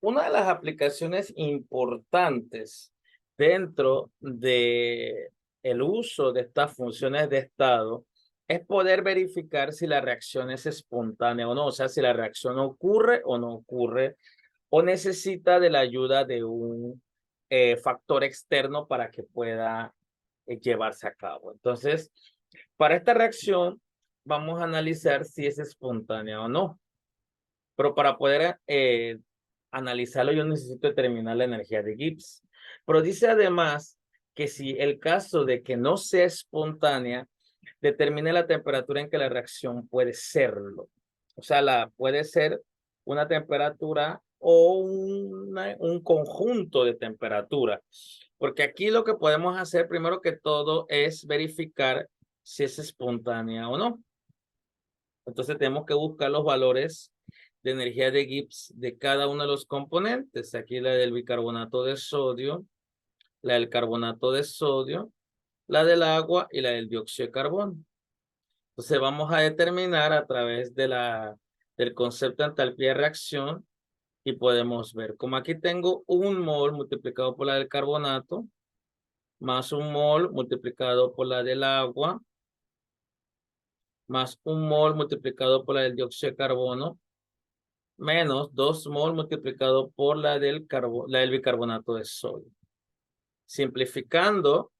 Una de las aplicaciones importantes dentro de el uso de estas funciones de estado es poder verificar si la reacción es espontánea o no, o sea, si la reacción ocurre o no ocurre o necesita de la ayuda de un factor externo para que pueda llevarse a cabo. Entonces, para esta reacción vamos a analizar si es espontánea o no. Pero para poder analizarlo, yo necesito determinar la energía de Gibbs. Pero dice además que si el caso de que no sea espontánea, determine la temperatura en que la reacción puede serlo. O sea, puede ser una temperatura o un conjunto de temperaturas. Porque aquí lo que podemos hacer primero que todo es verificar si es espontánea o no. Entonces tenemos que buscar los valores de energía de Gibbs de cada uno de los componentes. Aquí la del bicarbonato de sodio, la del carbonato de sodio, la del agua y la del dióxido de carbono. Entonces vamos a determinar a través del concepto de entalpía de reacción y podemos ver, como aquí tengo un mol multiplicado por la del carbonato, más un mol multiplicado por la del agua, más un mol multiplicado por la del dióxido de carbono, menos 2 mol multiplicado por la del bicarbonato de sodio. Simplificando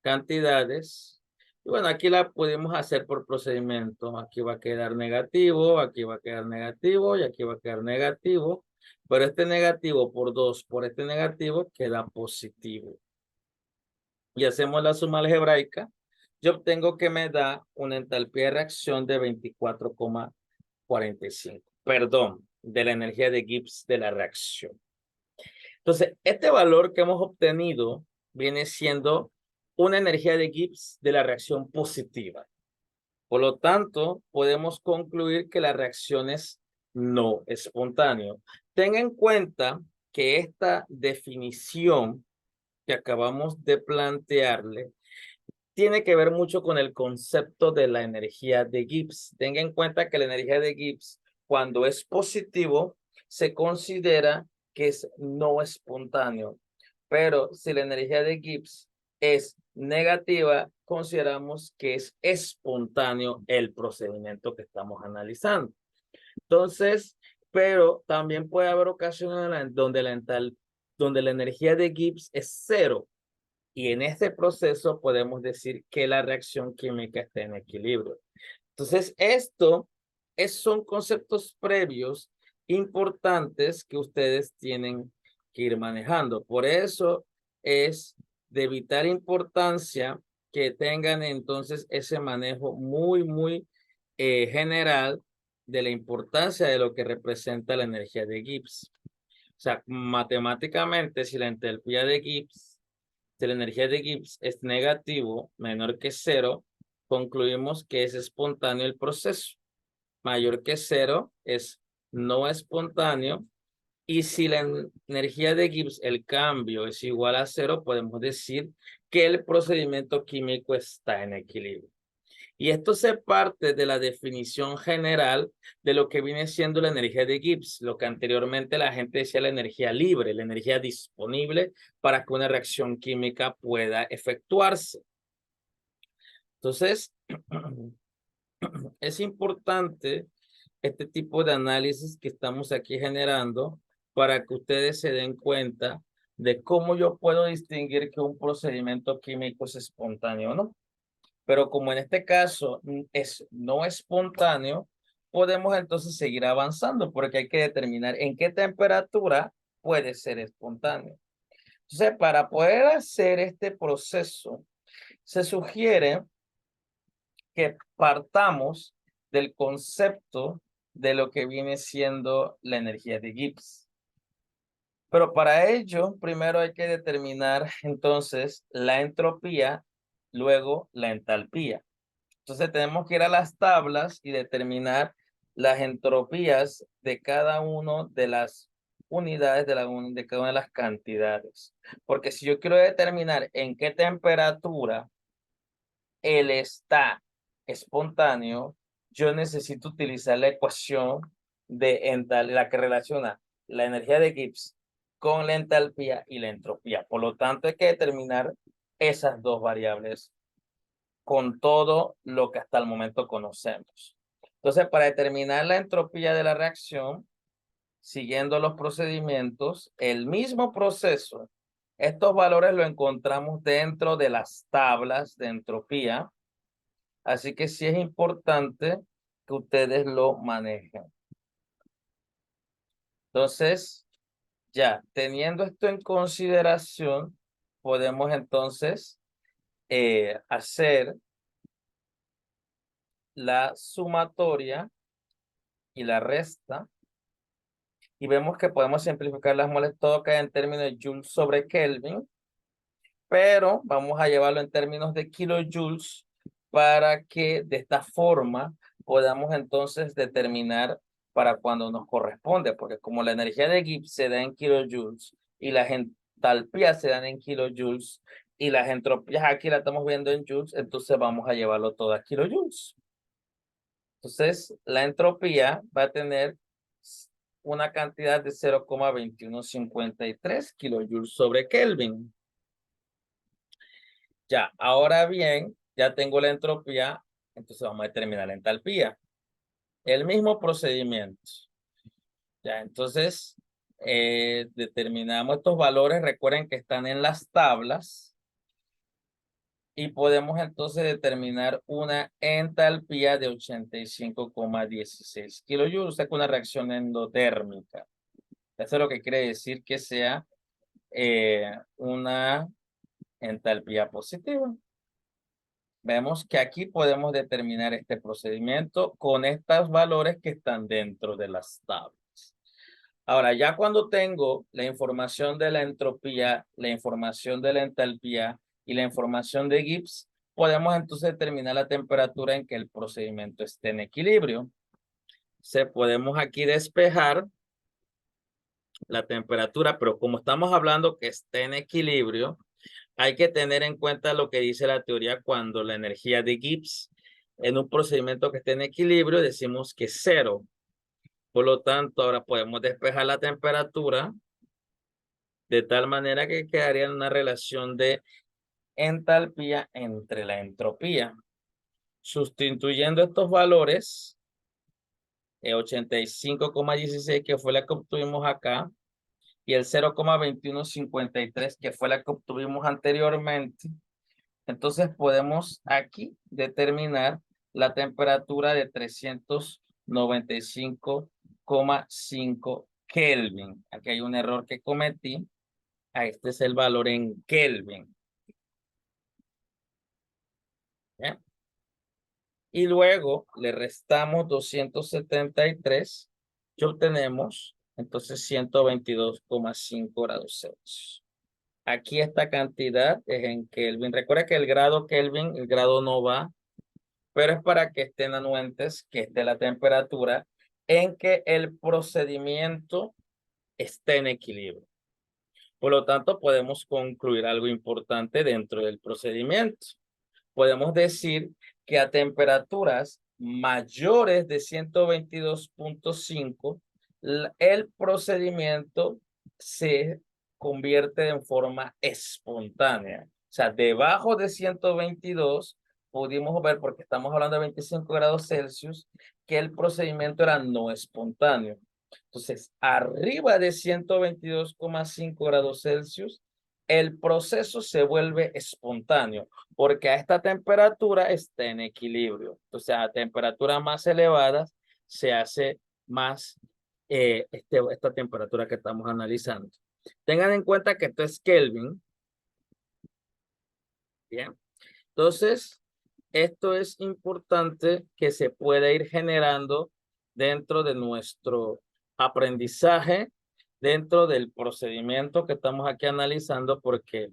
cantidades. Y bueno, aquí la pudimos hacer por procedimiento. Aquí va a quedar negativo, aquí va a quedar negativo y aquí va a quedar negativo. Pero este negativo por 2 por este negativo queda positivo. Y hacemos la suma algebraica. Yo obtengo que me da una entalpía de reacción de 24,45. Perdón, de la energía de Gibbs de la reacción. Entonces, este valor que hemos obtenido viene siendo una energía de Gibbs de la reacción positiva. Por lo tanto, podemos concluir que la reacción es no espontánea. Ten en cuenta que esta definición que acabamos de plantearle tiene que ver mucho con el concepto de la energía de Gibbs. Tenga en cuenta que la energía de Gibbs, cuando es positivo, se considera que es no espontáneo. Pero si la energía de Gibbs es negativa, consideramos que es espontáneo el procedimiento que estamos analizando. Entonces, pero también puede haber ocasiones donde la energía de Gibbs es cero. Y en este proceso podemos decir que la reacción química está en equilibrio. Entonces, son conceptos previos importantes que ustedes tienen que ir manejando. Por eso es de vital importancia que tengan entonces ese manejo muy general de la importancia de lo que representa la energía de Gibbs. O sea, matemáticamente, si la entalpía de Gibbs si la energía de Gibbs es negativo, menor que cero, concluimos que es espontáneo el proceso. Mayor que cero es no espontáneo. Y si la energía de Gibbs, el cambio es igual a cero, podemos decir que el procedimiento químico está en equilibrio. Y esto se parte de la definición general de lo que viene siendo la energía de Gibbs, lo que anteriormente la gente decía la energía libre, la energía disponible para que una reacción química pueda efectuarse. Entonces, es importante este tipo de análisis que estamos aquí generando para que ustedes se den cuenta de cómo yo puedo distinguir que un procedimiento químico es espontáneo o no. Pero como en este caso es no espontáneo, podemos entonces seguir avanzando porque hay que determinar en qué temperatura puede ser espontáneo. Entonces, para poder hacer este proceso, se sugiere que partamos del concepto de lo que viene siendo la energía de Gibbs. Pero para ello, primero hay que determinar entonces la entropía, luego la entalpía. Entonces tenemos que ir a las tablas y determinar las entropías de cada una de las unidades de cada una de las cantidades. Porque si yo quiero determinar en qué temperatura él está espontáneo, yo necesito utilizar la ecuación la que relaciona la energía de Gibbs con la entalpía y la entropía. Por lo tanto, hay que determinar esas dos variables con todo lo que hasta el momento conocemos. Entonces, para determinar la entropía de la reacción, siguiendo los procedimientos, el mismo proceso, estos valores los encontramos dentro de las tablas de entropía, así que sí es importante que ustedes lo manejen. Entonces, ya teniendo esto en consideración, podemos entonces hacer la sumatoria y la resta, y vemos que podemos simplificar las moles, todo queda en términos de joules sobre Kelvin, pero vamos a llevarlo en términos de kilojoules para que de esta forma podamos entonces determinar para cuando nos corresponde, porque como la energía de Gibbs se da en kilojoules y las entalpías se dan en kilojoules y las entropías aquí la estamos viendo en joules, entonces vamos a llevarlo todo a kilojoules. Entonces, la entropía va a tener una cantidad de 0,2153 kilojoules sobre Kelvin. Ya, ahora bien, ya tengo la entropía, entonces vamos a determinar la entalpía. El mismo procedimiento. Ya, entonces, determinamos estos valores, recuerden que están en las tablas. Y podemos entonces determinar una entalpía de 85,16 kilojoules, o sea, con una reacción endotérmica. Eso es lo que quiere decir que sea una entalpía positiva. Vemos que aquí podemos determinar este procedimiento con estos valores que están dentro de las tablas. Ahora, ya cuando tengo la información de la entropía, la información de la entalpía y la información de Gibbs, podemos entonces determinar la temperatura en que el procedimiento esté en equilibrio. Podemos aquí despejar la temperatura, pero como estamos hablando que esté en equilibrio, hay que tener en cuenta lo que dice la teoría cuando la energía de Gibbs en un procedimiento que esté en equilibrio decimos que es cero. Por lo tanto, ahora podemos despejar la temperatura de tal manera que quedaría en una relación de entalpía entre la entropía. Sustituyendo estos valores, 85,16 que fue la que obtuvimos acá, y el 0,2153 que fue la que obtuvimos anteriormente, entonces podemos aquí determinar la temperatura de 395,5 Kelvin. Aquí hay un error que cometí. Este es el valor en Kelvin. ¿Bien? Y luego le restamos 273 y obtenemos entonces 122,5 grados Celsius. Aquí esta cantidad es en Kelvin. Recuerda que el grado Kelvin, el grado no va, pero es para que estén anuentes que esté la temperatura en que el procedimiento esté en equilibrio. Por lo tanto, podemos concluir algo importante dentro del procedimiento. Podemos decir que a temperaturas mayores de 122,5, el procedimiento se convierte en forma espontánea. O sea, debajo de 122, pudimos ver, porque estamos hablando de 25 grados Celsius, que el procedimiento era no espontáneo. Entonces, arriba de 122,5 grados Celsius, el proceso se vuelve espontáneo, porque a esta temperatura está en equilibrio. Entonces, a temperaturas más elevadas se hace más esta temperatura que estamos analizando. Tengan en cuenta que esto es Kelvin. Bien. Entonces, esto es importante que se pueda ir generando dentro de nuestro aprendizaje, dentro del procedimiento que estamos aquí analizando, porque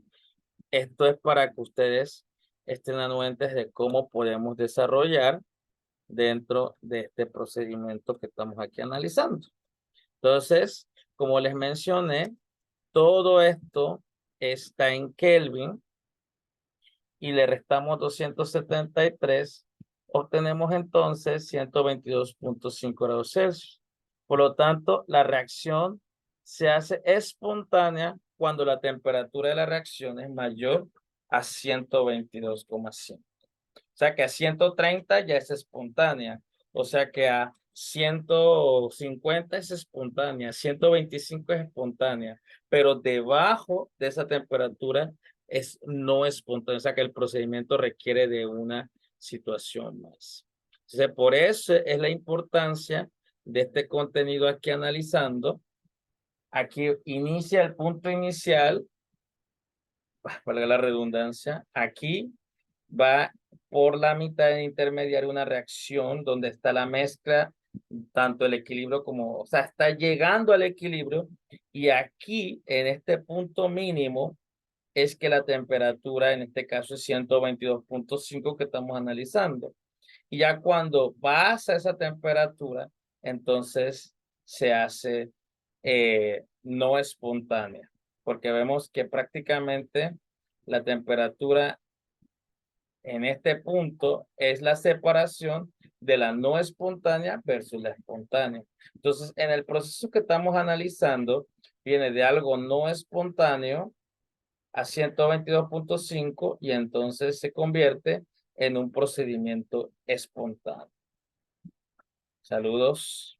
esto es para que ustedes estén anuentes de cómo podemos desarrollar dentro de este procedimiento que estamos aquí analizando. Entonces, como les mencioné, todo esto está en Kelvin y le restamos 273, obtenemos entonces 122,5 grados Celsius. Por lo tanto, la reacción se hace espontánea cuando la temperatura de la reacción es mayor a 122,5. O sea que a 130 ya es espontánea. O sea que a 150 es espontánea, 125 es espontánea, pero debajo de esa temperatura es no espontánea. O sea que el procedimiento requiere de una situación más. Entonces, por eso es la importancia de este contenido aquí analizando. Aquí inicia el punto inicial, valga la redundancia, aquí va por la mitad intermediaria una reacción donde está la mezcla, tanto el equilibrio como, o sea, está llegando al equilibrio y aquí, en este punto mínimo, es que la temperatura, en este caso es 122,5 que estamos analizando. Y ya cuando pasa esa temperatura, entonces se hace no espontánea, porque vemos que prácticamente la temperatura en este punto es la separación de la no espontánea versus la espontánea. Entonces, en el proceso que estamos analizando, viene de algo no espontáneo a 122,5 y entonces se convierte en un procedimiento espontáneo. Saludos.